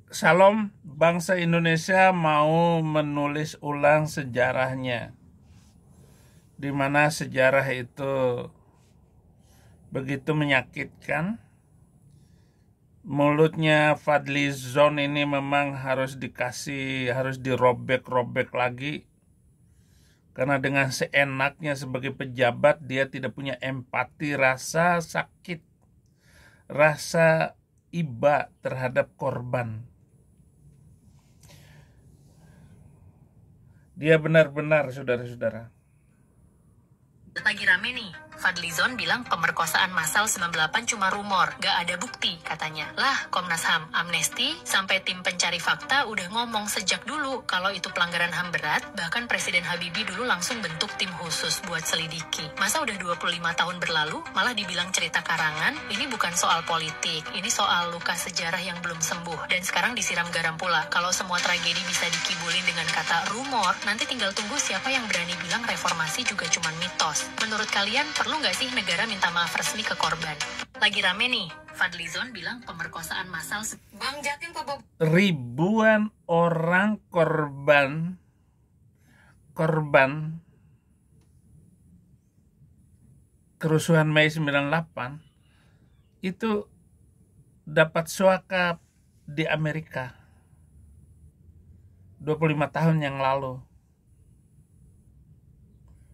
Salam, bangsa Indonesia mau menulis ulang sejarahnya, di mana sejarah itu begitu menyakitkan. Mulutnya Fadli Zon ini memang harus dirobek-robek lagi, karena dengan seenaknya sebagai pejabat dia tidak punya empati, rasa sakit, rasa iba terhadap korban. Dia benar-benar, saudara-saudara. Lagi rame nih, Fadlizon bilang pemerkosaan massal 98 cuma rumor, gak ada bukti katanya. Lah, Komnas HAM, Amnesty, sampai tim pencari fakta udah ngomong sejak dulu kalau itu pelanggaran HAM berat, bahkan Presiden Habibie dulu langsung bentuk tim khusus buat selidiki. Masa udah 25 tahun berlalu, malah dibilang cerita karangan, ini bukan soal politik, ini soal luka sejarah yang belum sembuh, dan sekarang disiram garam pula. Kalau semua tragedi bisa dikibulin dengan kata rumor, nanti tinggal tunggu siapa yang berani bilang reformasi juga cuma mitos. Menurut kalian, perlu nggak sih negara minta maaf resmi ke korban? Lagi rame nih, Fadlizon bilang pemerkosaan massal. Bang Jatim Ribuan orang korban kerusuhan Mei 98 itu dapat suaka di Amerika 25 tahun yang lalu.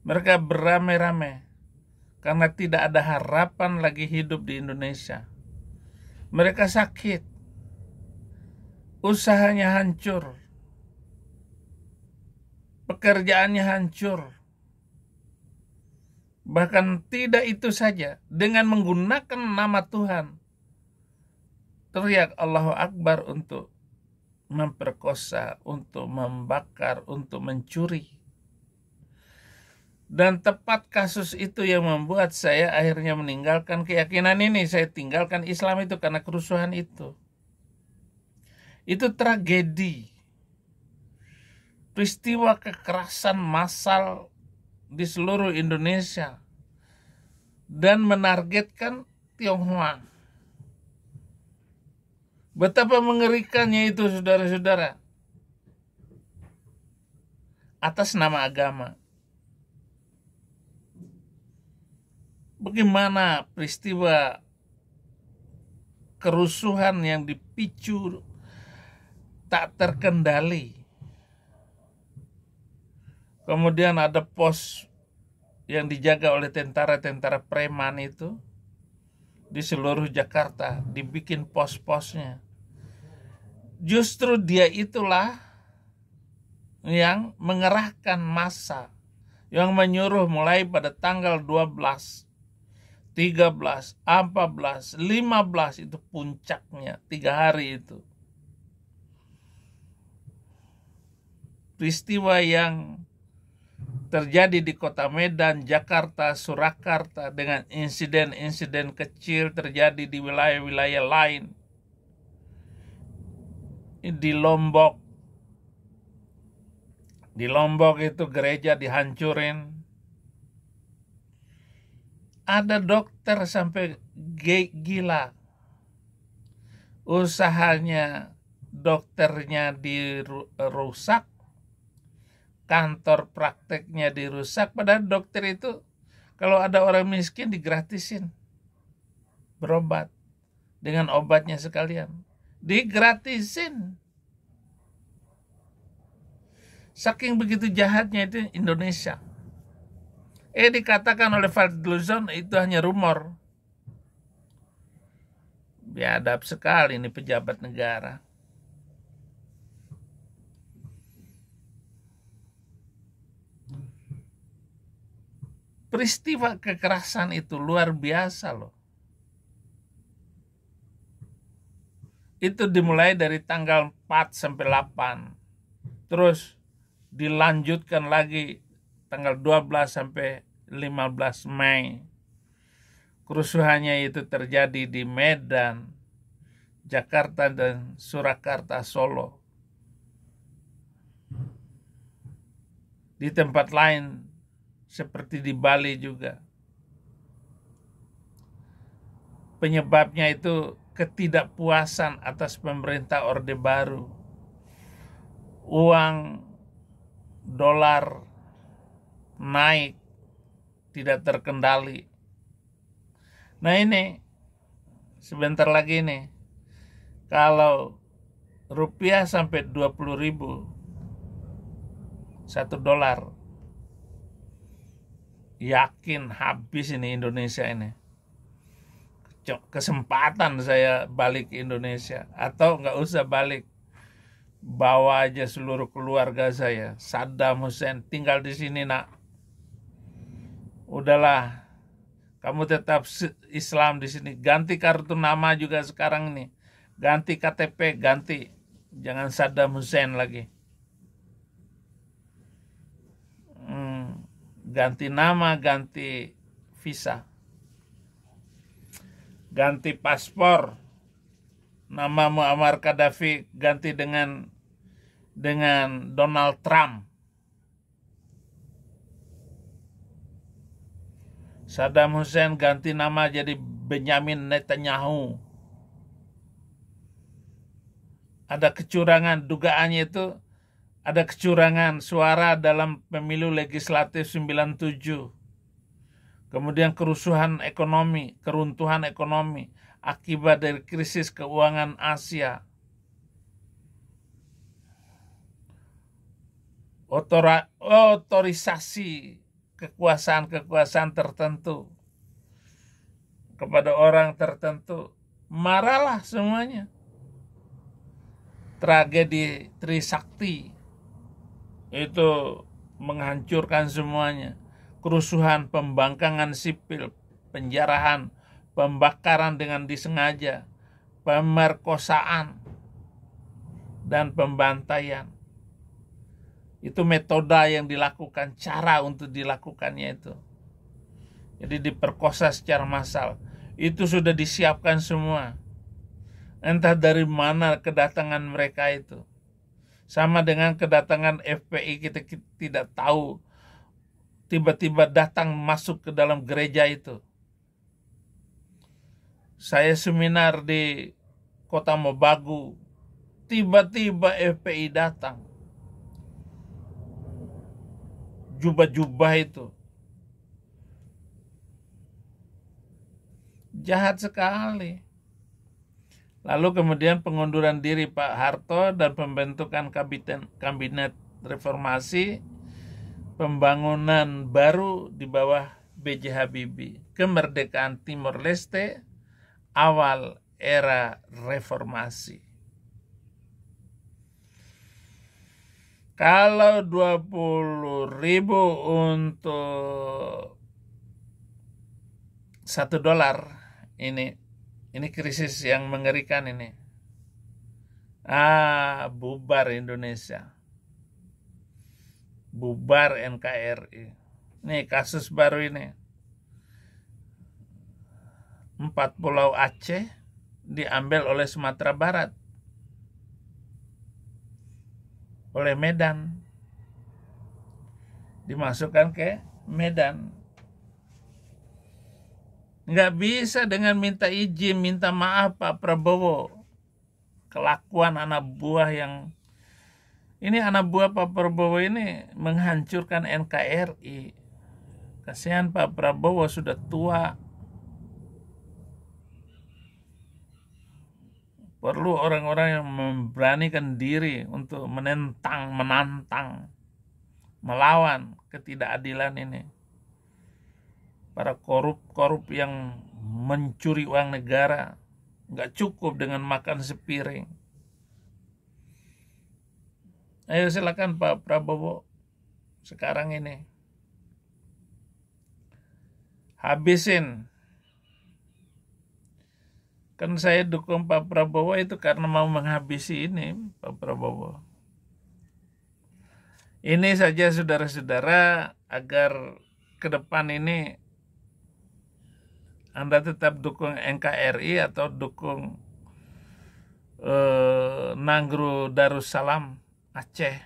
Mereka beramai-ramai karena tidak ada harapan lagi hidup di Indonesia. Mereka sakit, usahanya hancur, pekerjaannya hancur. Bahkan tidak itu saja, dengan menggunakan nama Tuhan, teriak Allahu Akbar untuk memperkosa, untuk membakar, untuk mencuri. Dan tepat kasus itu yang membuat saya akhirnya meninggalkan keyakinan ini. Saya tinggalkan Islam itu karena kerusuhan itu. Itu tragedi. Peristiwa kekerasan massal di seluruh Indonesia. Dan menargetkan Tionghoa. Betapa mengerikannya itu, saudara-saudara. Atas nama agama. Bagaimana peristiwa kerusuhan yang dipicu tak terkendali. Kemudian ada pos yang dijaga oleh tentara-tentara preman itu di seluruh Jakarta, dibikin pos-posnya. Justru dia itulah yang mengerahkan massa, yang menyuruh mulai pada tanggal 12, 13, 14, 15 itu puncaknya, 3 hari itu. Peristiwa yang terjadi di kota Medan, Jakarta, Surakarta dengan insiden-insiden kecil terjadi di wilayah-wilayah lain. Di Lombok itu gereja dihancurin. Ada dokter sampai gila. Usahanya dokternya dirusak. Kantor prakteknya dirusak. Padahal dokter itu kalau ada orang miskin digratisin. Berobat. Dengan obatnya sekalian. Digratisin. Saking begitu jahatnya itu Indonesia. Dikatakan oleh Fadlizon itu hanya rumor. Biadab sekali ini pejabat negara. Peristiwa kekerasan itu luar biasa loh. Itu dimulai dari tanggal 4 sampai 8. Terus dilanjutkan lagi tanggal 12 sampai 15 Mei. Kerusuhannya itu terjadi di Medan, Jakarta, dan Surakarta, Solo. Di tempat lain, seperti di Bali juga. Penyebabnya itu ketidakpuasan atas pemerintah Orde Baru. Uang dolar naik, tidak terkendali. Nah ini, sebentar lagi nih, kalau rupiah sampai 20.000 $1, yakin habis ini Indonesia ini. Kesempatan saya balik ke Indonesia, atau nggak usah balik, bawa aja seluruh keluarga saya. Saddam Hussein tinggal di sini nak, udahlah, kamu tetap Islam di sini. Ganti kartu nama juga sekarang nih, ganti KTP, ganti, jangan Saddam Hussein lagi. Ganti nama, ganti visa, ganti paspor. Nama Muammar Gaddafi ganti dengan Donald Trump. Saddam Hussein ganti nama jadi Benyamin Netanyahu. Ada kecurangan, dugaannya itu ada kecurangan suara dalam pemilu legislatif 97. Kemudian kerusuhan ekonomi, keruntuhan ekonomi akibat dari krisis keuangan Asia. Otorisasi kekuasaan tertentu kepada orang tertentu. Marahlah semuanya. Tragedi Trisakti itu menghancurkan semuanya. Kerusuhan, pembangkangan sipil, penjarahan, pembakaran dengan disengaja, pemerkosaan, dan pembantaian. Itu metode yang dilakukan, cara untuk dilakukannya itu. Jadi diperkosa secara massal. Itu sudah disiapkan semua. Entah dari mana kedatangan mereka itu. Sama dengan kedatangan FPI, kita tidak tahu. Tiba-tiba datang masuk ke dalam gereja itu. Saya seminar di Kota Mobagu. Tiba-tiba FPI datang. Jubah-jubah itu. Jahat sekali. Lalu kemudian pengunduran diri Pak Harto dan pembentukan kabinet reformasi, pembangunan baru di bawah B.J. Habibie, kemerdekaan Timor Leste, awal era reformasi. Kalau 20.000 untuk $1, ini krisis yang mengerikan ini. Bubar Indonesia. Bubar NKRI. Nih kasus baru ini. 4 pulau Aceh diambil oleh Sumatera Barat. Oleh Medan. Dimasukkan ke Medan. Nggak bisa dengan minta izin, minta maaf Pak Prabowo. Kelakuan anak buah yang... Ini anak buah Pak Prabowo ini menghancurkan NKRI. Kasihan Pak Prabowo sudah tua. Perlu orang-orang yang memberanikan diri untuk menantang, melawan ketidakadilan ini. Para korup yang mencuri uang negara, nggak cukup dengan makan sepiring. Ayo silakan Pak Prabowo, sekarang ini habisin. Kan saya dukung Pak Prabowo itu karena mau menghabisi ini Pak Prabowo. Ini saja saudara-saudara, agar ke depan ini Anda tetap dukung NKRI atau dukung Nangro Darussalam Aceh.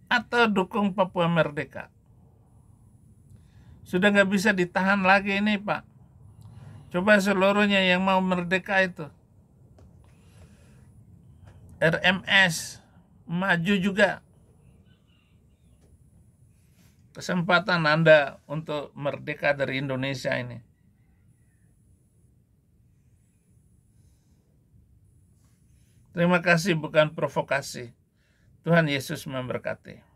Atau dukung Papua Merdeka. Sudah nggak bisa ditahan lagi ini, Pak. Coba seluruhnya yang mau merdeka itu. RMS maju juga. Kesempatan Anda untuk merdeka dari Indonesia ini. Terima kasih, bukan provokasi. Tuhan Yesus memberkati.